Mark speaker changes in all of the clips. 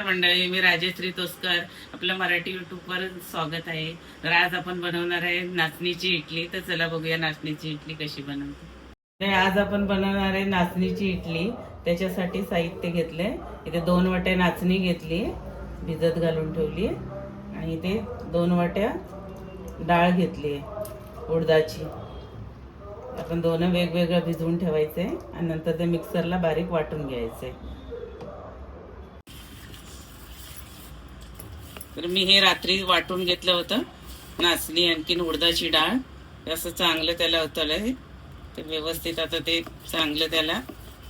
Speaker 1: मंडळी, मी राजश्री तोसकर. आपलं मराठी यूट्यूबवर स्वागत आहे. तर आज आपण बनवणार आहे नाचणीची इडली. तर चला बघूया नाचणीची इडली कशी बनवते. आज आपण बनवणार आहे नाचणीची इडली. त्याच्यासाठी साहित्य घेतले. इथे 2 वाट्या नाचणी घेतली, भिजत घालून ठेवली. आणि इथे 2 वाट्या डाळ घेतली उडदाची. आपण दोन वेगवेगळं भिजवून ठेवायचे आणि नंतर ते मिक्सरला बारीक वाटून घ्यायचे. तर मी हे रात्री वाटून घेतलं होतं, नाचणी आणखीन उडदाची डाळ. असं चांगलं त्याला उतरलंय ते व्यवस्थित. आता ते चांगलं त्याला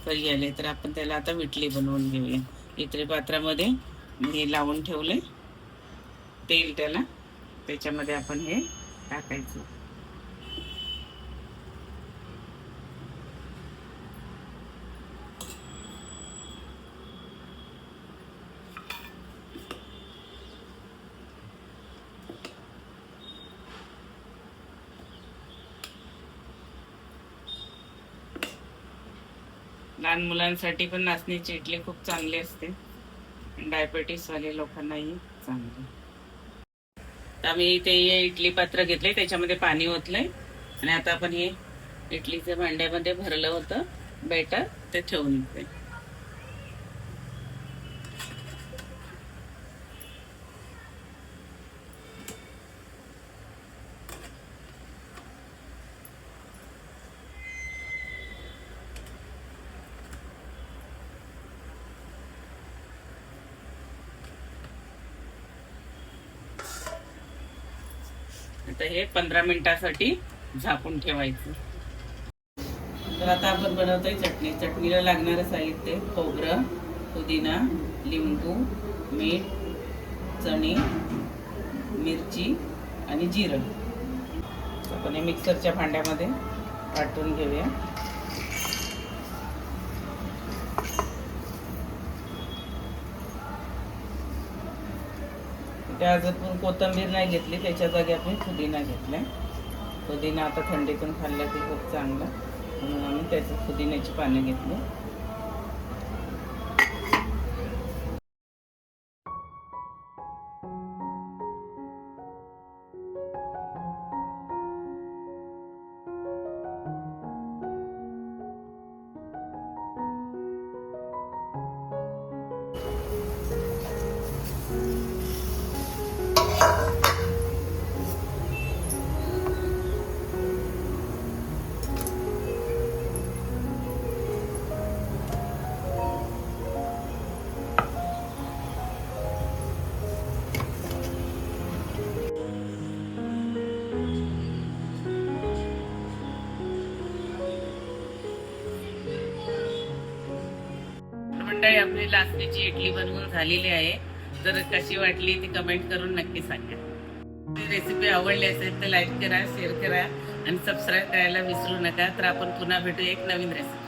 Speaker 1: करी आले. तर आपण त्याला आता विटली बनवून घेऊया. इतर पात्रामध्ये मी हे लावून ठेवले तेल, त्याच्यामध्ये आपण हे टाकायचं. लहान मुलांसाठी पण नाचणीची इडली खूप चांगली असते. डायबिटीस वाले लोकांनाही चांगली. तर आम्ही इथे हे इडली पात्र घेतले, त्याच्यामध्ये पाणी ओतलंय आणि आता आपण हे इडलीच्या भांड्यामध्ये भरलं होतं बेटर ते ठेवून येते. आता हे 15 मिनिटासाठी झाकून ठेवायचं. तर आता आपण बनवतोय चटणी. चटणीला लागणारं साहित्य: खोबरं, पुदिना, लिंबू, मीठ, चणे, मिरची आणि जिरं. आपण हे मिक्सरच्या भांड्यामध्ये वाटून घेऊया. आज आपण कोथिंबीर नाही घेतली, त्याच्या जागी आपण पुदिना घेतलाय. पुदिना आता थंडीतून खाल्ला की खूप चांगला, म्हणून आम्ही त्याची पुदिन्याची पानं घेतली. मंडळी, आपली नाचणीची इडली बनवून झालेली आहे. जर कशी वाटली ती कमेंट करून नक्की सांगा. रेसिपी आवडली असेल तर लाईक करा, शेअर करा आणि सबस्क्राईब करायला विसरू नका. तर आपण पुन्हा भेटू एक नवीन रेसिपी.